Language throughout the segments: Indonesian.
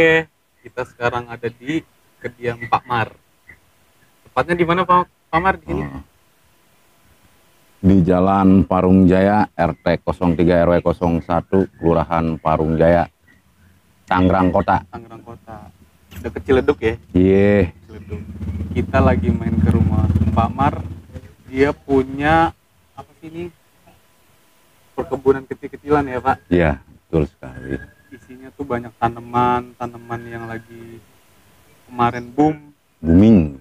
Oke, kita sekarang ada di kediam Pak Mar. Tepatnya di mana Pak Mar di sini? Di Jalan Parung Jaya, RT 03 RW 01, Kelurahan Parung Jaya, Tangerang Kota. Tangerang Kota. Udah Ciledug ya? Iya. Ciledug. Kita lagi main ke rumah Pak Mar. Dia punya apa sih ini? Perkebunan kecil-kecilan ya Pak? Iya, betul sekali. Isinya tuh banyak tanaman yang lagi kemarin Booming.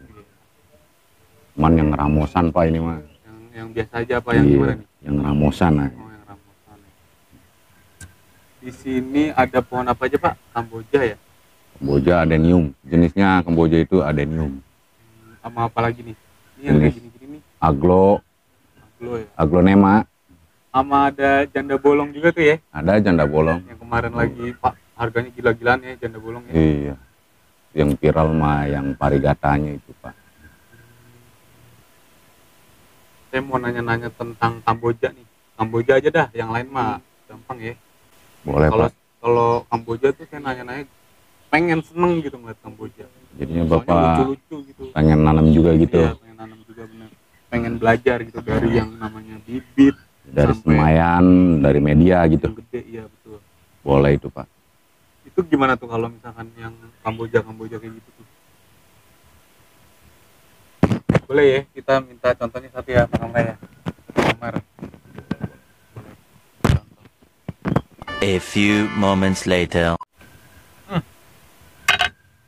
Cuman yang ramosan Pak ini mah. Yang biasa aja Pak, yang iya, gimana nih? Yang ramosan. Oh, yang ramosan. Di sini ada pohon apa aja Pak? Kamboja ya? Kamboja adenium. Jenisnya Kamboja itu adenium. Sama apa lagi nih? Ini yang kayak gini-gini nih. Aglo ya? Aglonema. Sama ada janda bolong juga tuh ya? Ada janda bolong. Yang kemarin lagi Pak, harganya gila-gilaan ya janda bolong ya? Iya. Yang viral mah yang parigatanya itu Pak. Saya mau nanya-nanya tentang Kamboja nih. Kamboja aja dah, yang lain mah gampang ya. Boleh Pak. Kalau Kamboja tuh saya nanya-nanya pengen seneng gitu ngeliat Kamboja. Jadinya soalnya Bapak lucu-lucu gitu. pengen nanam juga gitu. Iya, pengen nanam juga bener. Pengen belajar gitu dari yang namanya bibit. Dari semayan, dari media gitu. Yang gede, iya betul. Boleh itu Pak. Itu gimana tuh kalau misalkan yang Kamboja kayak gitu tuh? Boleh ya, kita minta contohnya satu ya Pak Kamar ya. Kamar. A few moments later.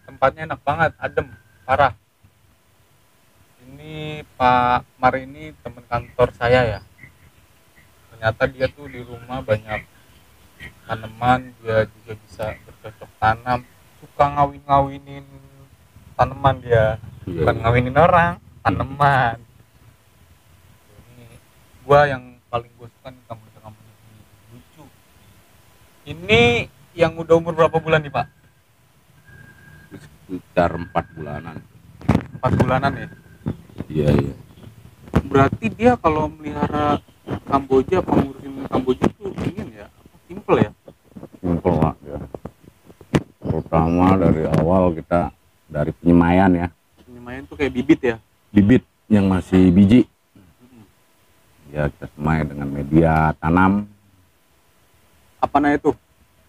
Tempatnya enak banget, adem, parah. Ini Pak Mar ini teman kantor saya ya. Ternyata dia tuh di rumah banyak tanaman, dia juga bisa bercocok tanam, suka ngawinin tanaman dia, bukan ngawinin orang, tanaman. Ini gua yang paling gue suka nih kamu ini lucu. Ini yang udah umur berapa bulan nih Pak? Sekitar 4 bulanan. 4 bulanan ya? Iya. Berarti dia kalau melihara Kamboja, pengurusin Kamboja tuh ingin ya, simple ya? Simple Pak ya. Terutama dari awal kita dari penyemaian ya. Penyemaian tuh kayak bibit ya? Bibit yang masih biji. Ya kita semai dengan media tanam. Apa namanya tuh?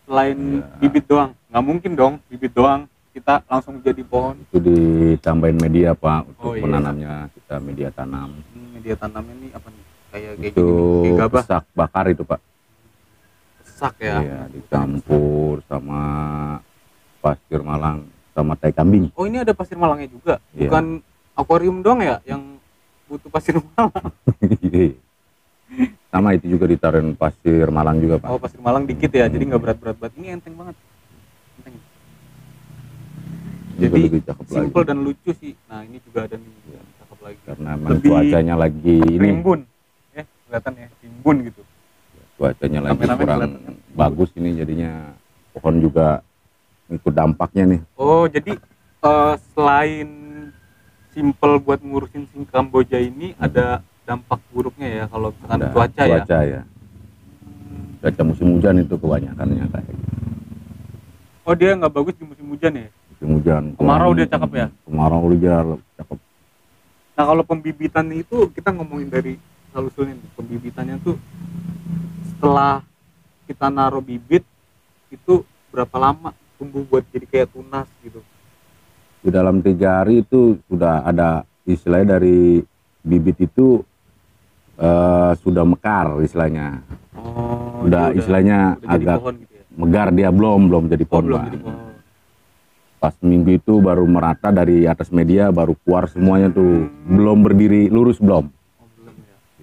Selain bibit doang? Nggak mungkin dong bibit doang kita langsung jadi pohon. Itu ditambahin media Pak untuk iya. penanamnya, kita media tanam. Media tanamnya nih apa nih? Kayak Itu kayak gabah. pesak bakar itu Pak. Pesak ya? Iya, dicampur sama pasir malang sama tai kambing. Oh ini ada pasir malangnya juga? Iya. Bukan akuarium doang ya yang butuh pasir malang? Sama itu juga ditaruhin pasir malang juga Pak. Oh pasir malang dikit ya, jadi nggak berat-berat banget. Ini enteng banget. Enteng. Jadi lebih cakep simple lagi. Dan lucu sih. Nah ini juga ada nih yang cakep lagi. Karena memang cuacanya lagi ini. Rimbun. Kelihatan ya, rimbun gitu. Cuacanya lagi kurang bagus ini, jadinya pohon juga ikut dampaknya nih. Oh jadi selain simple buat ngurusin si Kamboja ini ada dampak buruknya ya kalau misalkan cuaca ya. Cuaca musim hujan itu kebanyakannya kayak gitu. Oh dia nggak bagus di musim hujan ya? Musim hujan. Kemarau dia cakep ya? Kemarau dia cakep. Nah kalau pembibitan itu kita ngomongin dari usulnya, pembibitannya tuh setelah kita naruh bibit itu berapa lama tumbuh buat jadi kayak tunas gitu? Di dalam 3 hari itu sudah ada istilahnya dari bibit itu sudah mekar istilahnya. Oh, udah istilahnya udah agak gitu ya? megar, dia belum jadi pohon. Belum jadi pohon. Pas minggu itu baru merata dari atas media, baru keluar semuanya tuh. Belum berdiri lurus belum.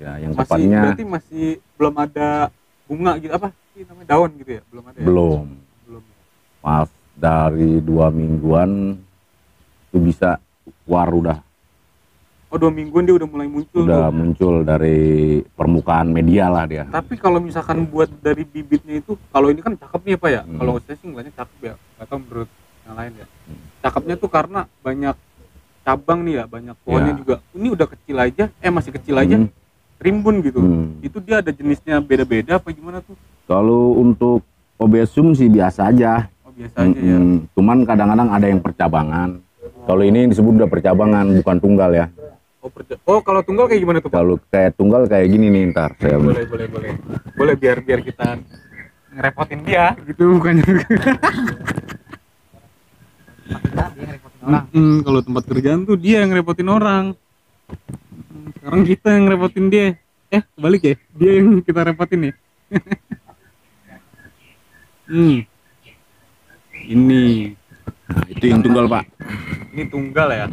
Ya, yang tepatnya berarti masih belum ada bunga gitu, apa sih namanya, daun gitu ya? Belum ada ya? Belum. Pas dari 2 mingguan itu bisa keluar udah. Oh 2 mingguan dia udah mulai muncul? Udah muncul dari permukaan media lah dia. Tapi kalau misalkan buat dari bibitnya itu, kalau ini kan cakep nih Pak ya? Kalau saya sih ngeliatnya cakep ya, atau menurut yang lain ya. Cakepnya tuh karena banyak cabang nih ya, banyak pohonnya juga. Ini udah kecil aja, masih kecil aja. Rimbun gitu. Itu dia ada jenisnya beda-beda apa gimana tuh? Kalau untuk obesum sih biasa aja. biasa aja ya. Cuman kadang-kadang ada yang percabangan. Kalau ini disebut udah percabangan, bukan tunggal ya. Oh, kalau tunggal kayak gimana tuh, Pak? Kalau kayak tunggal kayak gini nih ntar. Boleh. Boleh biar kita ngerepotin dia gitu bukannya. Kalau tempat kerjaan tuh dia yang ngerepotin orang. Sekarang kita yang ngerepotin dia. Kebalik ya? Dia yang kita repotin ya. Ini. Nah, itu yang tunggal, Pak. Ini tunggal ya.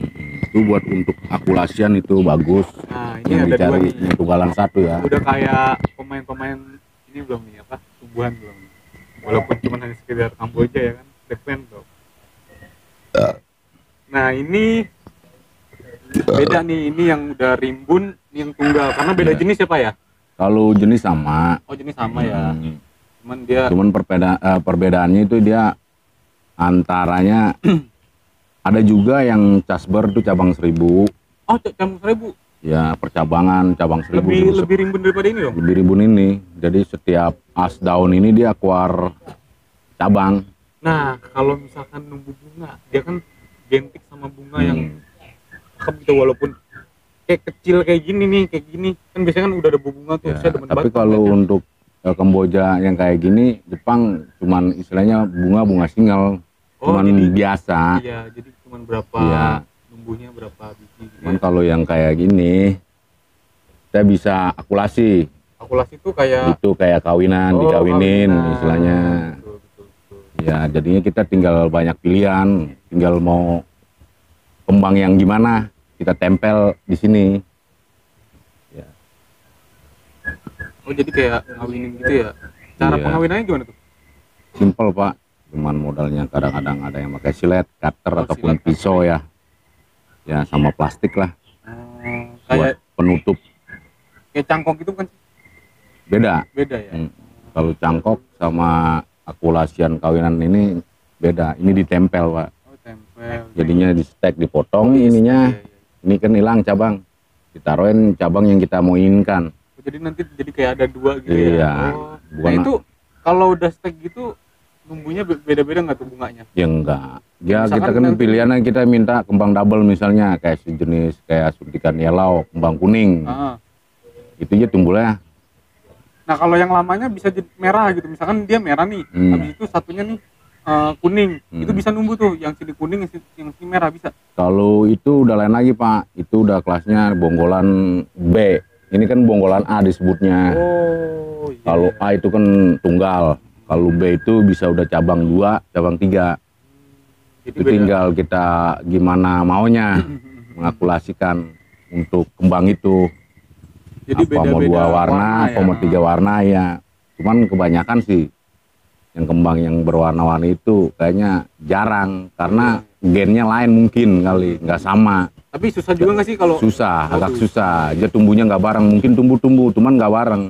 Itu buat untuk akulasian itu bagus. Nah, ini yang ada dicari dua nih. yang tunggalan satu ya. Udah kayak pemain-pemain ini belum nih apa? Tumbuhan belum. Walaupun cuma hanya sekedar Kamboja ya kan. Deklen tuh. Nah, ini beda nih, ini yang udah rimbun, ini yang tunggal. Karena beda jenis ya, Pak ya? Kalau jenis sama. Oh, jenis sama ya. Cuman Perbedaannya itu dia antaranya ada juga yang Casper itu cabang 1000. Oh, cabang 1000. Ya, percabangan cabang 1000. Lebih rimbun daripada ini dong. Lebih rimbun ini. Jadi setiap as daun ini dia keluar cabang. Nah, kalau misalkan numbuh bunga, dia kan gentik sama bunga yang cakep gitu, walaupun kayak kecil kayak gini nih, kayak gini. Kan biasanya kan udah ada bunga tuh, Ya, saya demen tapi banget kalau banget. untuk Kamboja yang kayak gini, Jepang cuman istilahnya bunga single. Cuman biasa. Iya, jadi cuman berapa numbuhnya berapa biji gitu. Cuman kalau yang kayak gini saya bisa akulasi. Akulasi tuh kayak Itu kayak kawinan, dikawinin istilahnya. Betul. Ya, jadinya kita tinggal banyak pilihan, tinggal mau kembang yang gimana, kita tempel di sini. Ya. Oh, jadi kayak ngawinin gitu ya. Cara Iya. pengawinannya gimana tuh? Simple, Pak. Cuman modalnya kadang-kadang ada yang pakai silet, cutter ataupun silet, pisau ya. Ya, sama plastik lah buat Kayak penutup. cangkok gitu kan? Beda. Beda ya. Kalau cangkok sama akulasian kawinan ini beda. Ini ditempel, Pak. Oh, tempel. Jadinya di stack, dipotong ininya. Iya. Ini kan hilang cabang. Ditaruhin cabang yang kita mau inginkan. Oh, jadi nanti jadi kayak ada dua gitu Iya. ya. Oh. Nah, itu kalau udah stack gitu numbuhnya beda-beda nggak tuh bunganya? Ya enggak. Ya Misalkan kita kan nanti- pilihannya kita minta kembang double misalnya kayak sejenis kayak suntikan yellow, kembang kuning. Itu aja tumbuhnya. Nah, kalau yang lamanya bisa jadi merah gitu. Misalkan dia merah nih, habis itu satunya nih kuning. Itu bisa numbuh tuh, yang sini kuning, yang sini merah bisa. Kalau itu udah lain lagi, Pak. Itu udah kelasnya bonggolan B. Ini kan bonggolan A disebutnya. Oh, iya. Kalau A itu kan tunggal. Kalau B itu bisa udah cabang 2, cabang 3. Jadi Itu tinggal kita gimana maunya mengakulasikan untuk kembang itu. Jadi Apa mau 2 warna, apa mau 3 warna ya. Cuman kebanyakan sih yang kembang yang berwarna-warni itu kayaknya jarang karena gennya lain mungkin kali, nggak sama. Tapi susah juga nggak sih kalau Susah, agak susah. Dia tumbuhnya nggak bareng, mungkin tumbuh-tumbuh, cuman nggak bareng,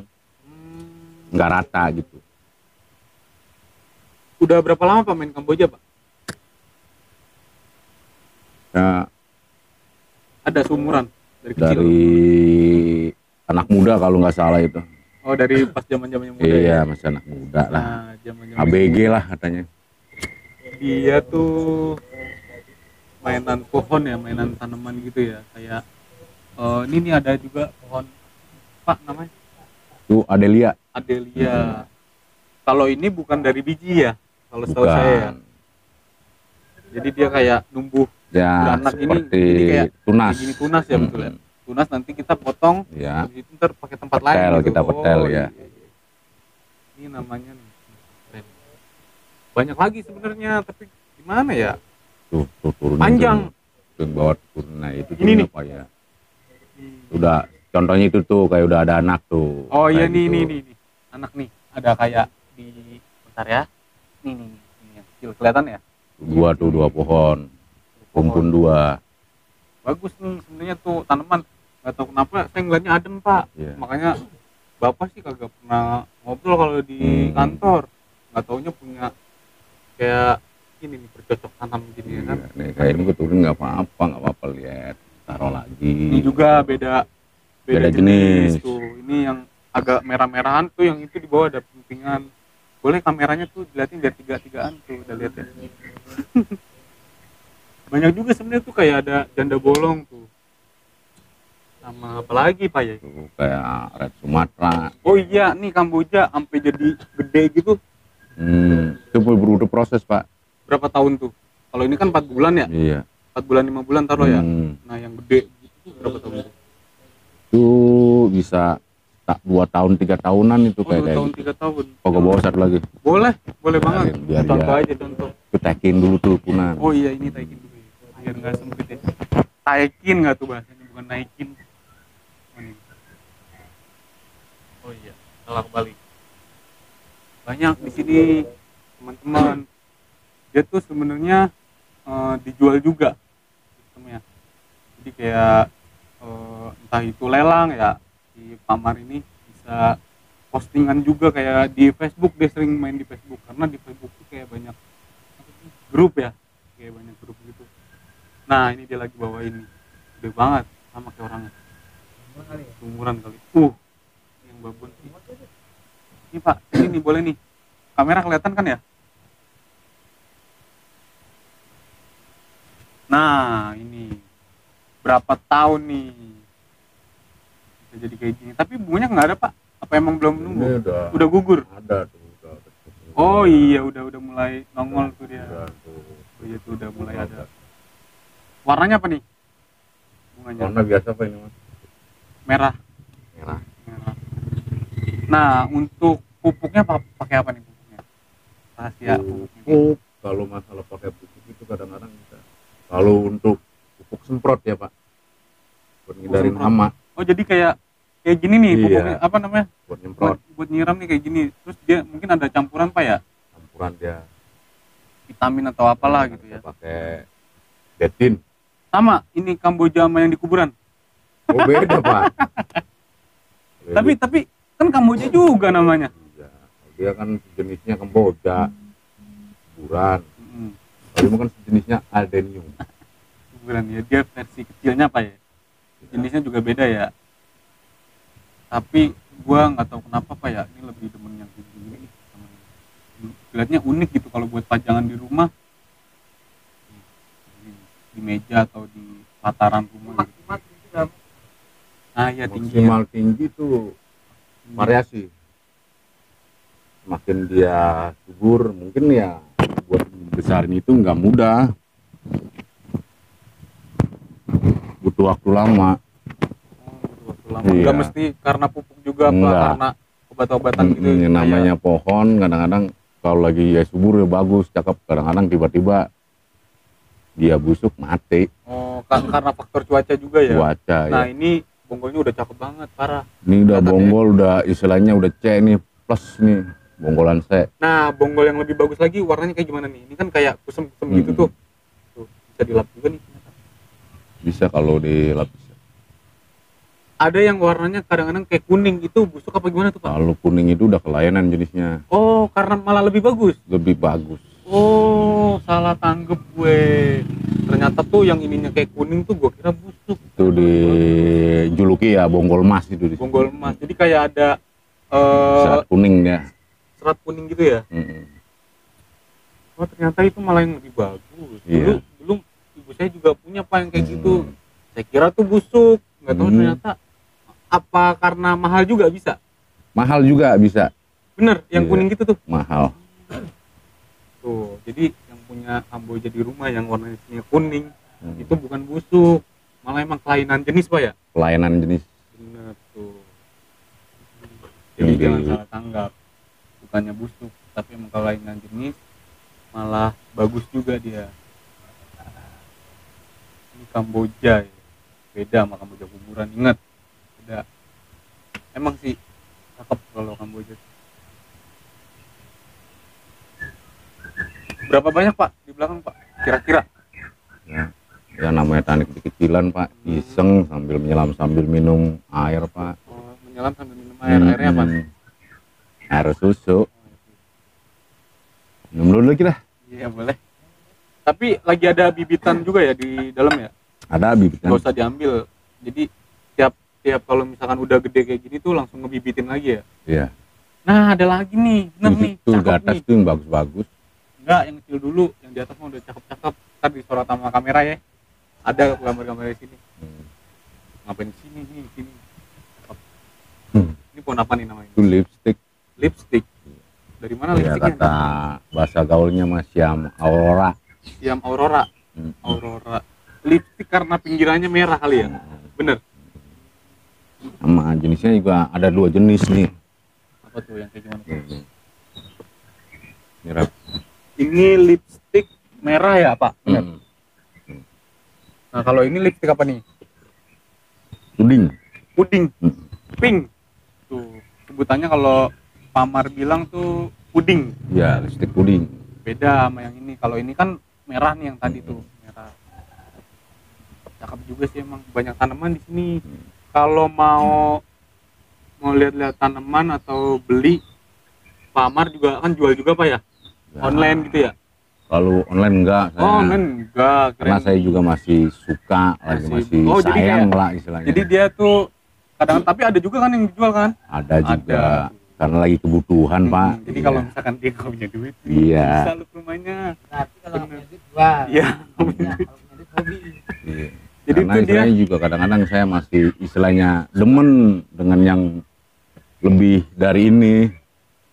nggak rata gitu. Udah berapa lama Pak main Kamboja, Pak? Ya, Ada seumuran dari kecil. dari anak muda kalau nggak salah itu. Oh, dari pas zaman-zamannya muda. Iya, Ya? masih anak muda lah. Nah, zaman-zaman ABG lah katanya. dia tuh mainan pohon ya, mainan tanaman gitu ya, kayak ini nih ada juga pohon Pak namanya Itu Adelia. Adelia. Kalau ini bukan dari biji ya, kalau setahu Bukan. saya ya. Jadi dia kayak numbuh Ya, beranak seperti ini kayak tunas. Gini tunas ya, betul ya. Tunas nanti kita potong, Ya, habis itu ntar pakai tempat Petel, lain gitu. kita petel, ya. Iya. Ini namanya nih, keren. Banyak lagi sebenarnya, tapi gimana ya? tuh turun Panjang. tuh yang bawa turun. Nah, itu Ini nih. apa ya? Udah contohnya itu tuh kayak udah ada anak tuh. Oh iya Kayak nih, gitu. nih anak nih, ada kayak di bentar ya, nih yang kecil kelihatan ya. Dua tuh, 2 pohon, rumpun 2. Bagus nih sebenarnya tuh tanaman, nggak tahu kenapa saya ngeliatnya adem Pak. Iya. Makanya bapak sih kagak pernah ngobrol kalau di kantor, nggak taunya punya kayak ini nih bercocok tanam gini ya kan. Iya, nih kayak ini gue turun nggak apa-apa lihat, taruh lagi. Ini juga beda Beda jenis. tuh. Ini yang agak merah-merahan tuh, yang itu di bawah ada pentingan. Boleh kameranya tuh dilihatin biar tiga-tigaan tuh, udah lihat ya. Banyak juga sebenarnya tuh kayak ada janda bolong tuh. Sama apa lagi Pak ya? Tuh, kayak red Sumatera. Oh iya, nih Kamboja sampai jadi gede gitu. Itu butuh proses Pak. Berapa tahun tuh? Kalau ini kan 4 bulan ya? Iya. 4 bulan 5 bulan taruh ya. Hmm. Nah, yang gede gitu tuh berapa tahun tuh? Itu bisa tak 2 tahun 3 tahunan itu Oh, 2 kayak tahun gitu. 3 tahun. Oh, ke bawah satu lagi. Boleh, boleh banget. Biar Contoh dia- aja contoh. Ketekin dulu tuh punan. Oh iya, ini taikin dulu ya. Biar nggak sempit ya. Taikin nggak tuh bahasanya, bukan naikin. Oh, ini. Oh iya, salah kebalik. Banyak di sini teman-teman. Dia tuh sebenarnya dijual juga sistemnya. Jadi kayak entah itu lelang ya, si Pamar ini bisa postingan juga kayak di Facebook. Dia sering main di Facebook karena di Facebook tuh kayak banyak apa sih, grup ya, kayak banyak grup gitu. Nah ini dia lagi bawa ini, gede banget sama kayak orangnya, umuran kali. Yang babon sih. Ini Pak, ini nih boleh nih, kamera kelihatan kan ya? Nah ini berapa tahun nih bisa jadi kayak gini, tapi bunganya nggak ada Pak, apa emang belum nunggu? Ini Udah gugur? ada tuh, udah. Oh iya, udah mulai nongol tuh dia. Udah tuh. Oh iya tuh udah mulai ada. Warnanya apa nih bunganya? Warna biasa Pak ini Mas. Merah. Merah. Merah. Nah untuk pupuknya pakai apa nih pupuknya? Rahasia pupuknya. Pupuk kalau masalah pakai pupuk itu kadang-kadang bisa. Kalau untuk pupuk semprot ya Pak, buat ngindarin semprot. hama, Oh jadi kayak gini nih Iya. pupuknya, apa namanya? buat nyemprot. Buat nyiram nih kayak gini. Terus dia mungkin ada campuran Pak ya? Campuran dia. Vitamin atau apalah gitu ya. Bisa pakai detin. Sama ini Kamboja sama yang di kuburan. Oh beda Pak. Tapi kan Kamboja juga namanya. Iya. Dia kan jenisnya Kamboja, kuburan. Mm-mm. Tapi kan jenisnya Aldenium. Kuburan ya, dia versi kecilnya Pak ya. Jenisnya juga beda ya. Tapi gua nggak tahu kenapa Pak ya, ini lebih demen yang kayak gini nih. Kelihatannya unik gitu kalau buat pajangan di rumah. Di meja atau di lataran rumah gitu. Nah ya tinggi ya. Maksimal tinggi tuh variasi. Semakin dia subur, mungkin ya buat besarin itu nggak mudah. Butuh waktu lama. Waktu lama. Iya. Nggak mesti karena pupuk juga apa Enggak. karena obat-obatan gitu. Yang namanya pohon kadang-kadang kalau lagi ya subur ya bagus, cakep. Kadang-kadang tiba-tiba dia busuk mati. Oh, karena faktor cuaca juga ya. Cuaca Nah, ya. ini bonggolnya udah cakep banget, parah. Ini udah kelihatan bonggol, udah istilahnya udah C nih, plus nih bonggolan C. Nah, bonggol yang lebih bagus lagi warnanya kayak gimana nih? Ini kan kayak kusem-kusem gitu tuh. Tuh, bisa dilap juga nih. Bisa kalau dilapis. Ada yang warnanya kadang-kadang kayak kuning, itu busuk apa gimana tuh, Pak? Kalau kuning itu udah kelayanan jenisnya, Oh, karena malah lebih bagus. lebih bagus. Oh, salah tanggep gue. Ternyata tuh yang ininya kayak kuning tuh gue kira busuk. Itu dijuluki ya bonggol emas itu di Bonggol emas. Jadi kayak ada serat kuning ya. serat kuning gitu ya. Oh, ternyata itu malah yang lebih bagus. Iya. Dulu ibu saya juga punya Pak yang kayak gitu. Hmm. Saya kira tuh busuk. Nggak tahu Hmm. ternyata apa karena mahal juga bisa. Mahal juga bisa, Bener, yang Iya. kuning gitu tuh. mahal. Tuh, jadi yang punya Kamboja di rumah yang warnanya kuning itu Hmm. bukan busuk, malah emang kelainan jenis Pak ya. Pelayanan jenis. Bener tuh. Jadi Yang jangan di- salah tanggap. Bukannya busuk, tapi emang kelainan jenis, malah bagus juga dia. Ini Kamboja ya. Beda sama Kamboja kuburan, ingat. Beda. Emang sih cakep kalau Kamboja. Berapa banyak Pak di belakang Pak? Kira-kira? Ya namanya tani kecil-kecilan Pak, iseng sambil menyelam sambil minum air Pak. Oh, menyelam sambil minum air. Airnya apa? Air susu. Minum dulu lagi dah. Iya boleh. Tapi lagi ada bibitan juga ya di dalam ya? Ada bibitnya. Nggak usah diambil. Jadi tiap kalau misalkan udah gede kayak gini tuh langsung ngebibitin lagi ya? Iya. Nah, ada lagi nih, bener nih, Itu di cakep atas nih. tuh yang bagus-bagus. Enggak, yang kecil dulu, yang di atas mah udah cakep-cakep. Ntar disorot sama kamera ya. Ada gambar-gambar di sini. Hmm. Ngapain di sini nih, sini. Cakep. Hmm. Ini pohon apa nih namanya? Itu lipstick. Lipstick. Dari mana Ya lipstiknya? kata bahasa gaulnya Mas Siam Aurora. Siam Aurora. Hmm. Aurora. Lipstick karena pinggirannya merah kali ya? Bener. Sama jenisnya juga ada 2 jenis nih. Apa tuh yang kayak gimana? Mirip. Ini lipstick merah ya, Pak? Bener. Hmm. Nah, kalau ini lipstick apa nih? Puding. Puding. Hmm. Pink. Tuh, sebutannya kalau Pamar bilang tuh puding. Ya, lipstick puding. Beda sama yang ini. Kalau ini kan merah nih yang tadi tuh, merah. Cakep juga sih emang, banyak tanaman di sini. Kalau mau lihat-lihat tanaman atau beli, Pamar juga kan jual juga Pak ya? Ya. Online gitu ya? Kalau online enggak, saya, Oh, online enggak. karena Keren. saya juga masih suka, masih Oh, jadi sayang kayak- lah istilahnya. Jadi dia tuh kadang, tapi ada juga kan yang dijual kan? ada juga, Ada. karena lagi kebutuhan Pak. Jadi Iya. kalau misalkan dia nggak punya duit, Iya. bisa lu ke rumahnya. Berarti kalau Bener. punya duit jual. Iya. Ya, kalau punya duit hobi. Iya. Jadi Karena itu dia. istilahnya juga kadang-kadang saya masih istilahnya demen dengan yang lebih dari ini.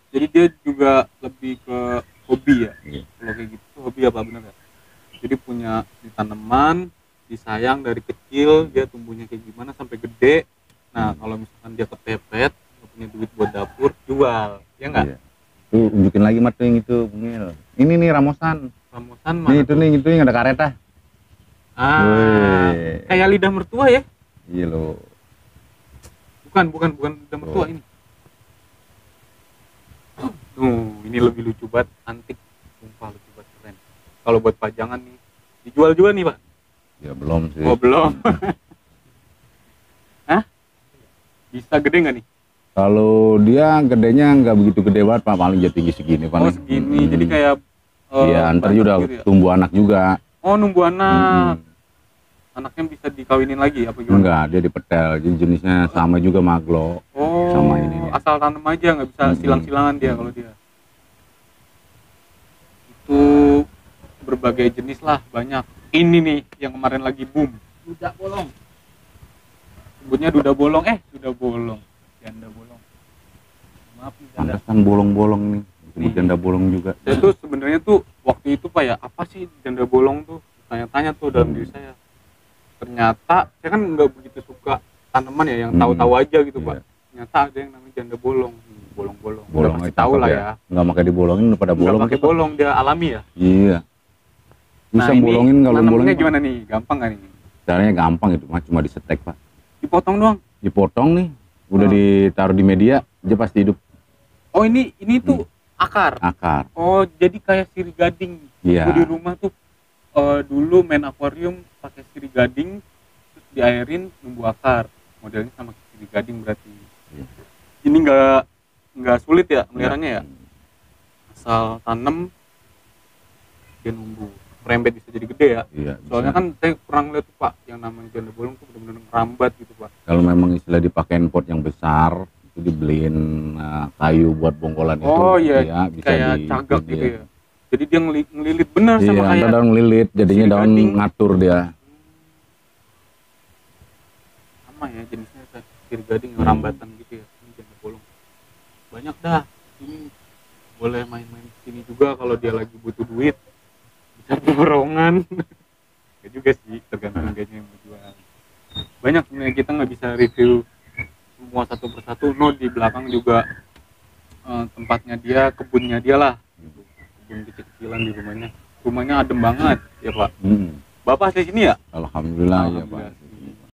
Jadi dia juga lebih ke hobi ya. Iya. Kalau kayak gitu tuh hobi apa bener ya? Jadi punya di tanaman, disayang dari kecil, dia tumbuhnya kayak gimana sampai gede. Nah, kalau misalkan dia kepepet, nggak punya duit buat dapur, jual. Ya enggak? Iya. Tuh unjukin lagi Mat tuh yang itu, Bungil. Ini nih ramosan. Ramosan Nih mana? itu nih itu yang ada karet ah. Wih. Kayak lidah mertua ya? Iya loh. Bukan lidah mertua Oh. ini. Ini lebih lucu banget, antik. Sumpah lucu banget, keren. Kalau buat pajangan nih, dijual juga nih, Pak. Ya belum sih. Oh, belum. Hah? Bisa gede nggak nih? Kalau dia gedenya nggak begitu gede banget Pak, paling jadi tinggi segini Pak. Oh, segini. Jadi kayak Iya, ntar banyak juga gitu ya? tumbuh anak juga. Oh, nunggu anak. Mm-mm. Anaknya bisa dikawinin lagi apa gimana? Enggak, dia dipetel. Jadi jenisnya sama juga maglo. Oh, Sama ini nih. asal tanam aja, nggak bisa Mm-mm. silang-silangan dia kalau dia. Itu berbagai jenis lah, banyak. Ini nih yang kemarin lagi boom. Budak bolong. Sebutnya duda bolong, duda bolong, janda bolong. Maaf nih janda. Pantesan bolong-bolong nih. Disebut Nih. janda bolong juga. Saya tuh sebenarnya tuh waktu itu Pak ya, apa sih janda bolong tuh? Tanya-tanya tuh dalam diri saya. Ternyata saya kan nggak begitu suka tanaman ya, yang tahu-tahu aja gitu Iya. Pak. Ternyata ada yang namanya janda bolong. Bolong-bolong. Udah Bolong pasti aja tahu cakep lah ya. Nggak pakai dibolongin udah pada Nggak bolong. pakai tuh, Pak. bolong, dia alami ya. Iya. Bisa Nah, ini bolongin kalau nanamnya bolongin. gimana nih? Gampang kan ini? Caranya gampang itu, mah cuma disetek Pak. Dipotong doang. Dipotong nih, udah Oh. ditaruh di media, dia pasti hidup Oh, ini tuh akar. akar. Oh, jadi kayak sirih gading. Iya. Gua di rumah tuh dulu main akuarium pakai sirih gading, terus diairin numbuh akar. Modelnya sama sirih gading berarti. Iya. Ini nggak sulit ya meliharanya ya. Asal tanam dia numbuh. Merembet bisa jadi gede ya. Iya. Soalnya bisa. kan saya kurang lihat tuh Pak, yang namanya janda bolong tuh benar-benar merambat gitu Pak. Kalau memang istilah dipakein pot yang besar, itu dibeliin kayu buat bongkolan itu. Oh iya, ya, bisa kayak di- cagak di- gitu ya. Jadi dia ngelilit benar Iya, sama ntar kayak daun lilit, jadinya sirih daun gading. ngatur dia. Sama ya jenisnya kayak sirih gading yang rambatan gitu ya. Ini janda bolong. Banyak dah. Ini boleh main-main sini juga kalau dia lagi butuh duit. Bisa borongan. Ya juga sih, tergantung kayaknya yang mau jual. Banyak sebenarnya, kita nggak bisa review semua satu persatu. No, di belakang juga tempatnya dia, kebunnya dia lah. Gitu. Kebun kecil-kecilan di rumahnya. Rumahnya adem banget ya Pak. Hmm. Bapak saya sini ya? Alhamdulillah, ya Alhamdulillah. Pak.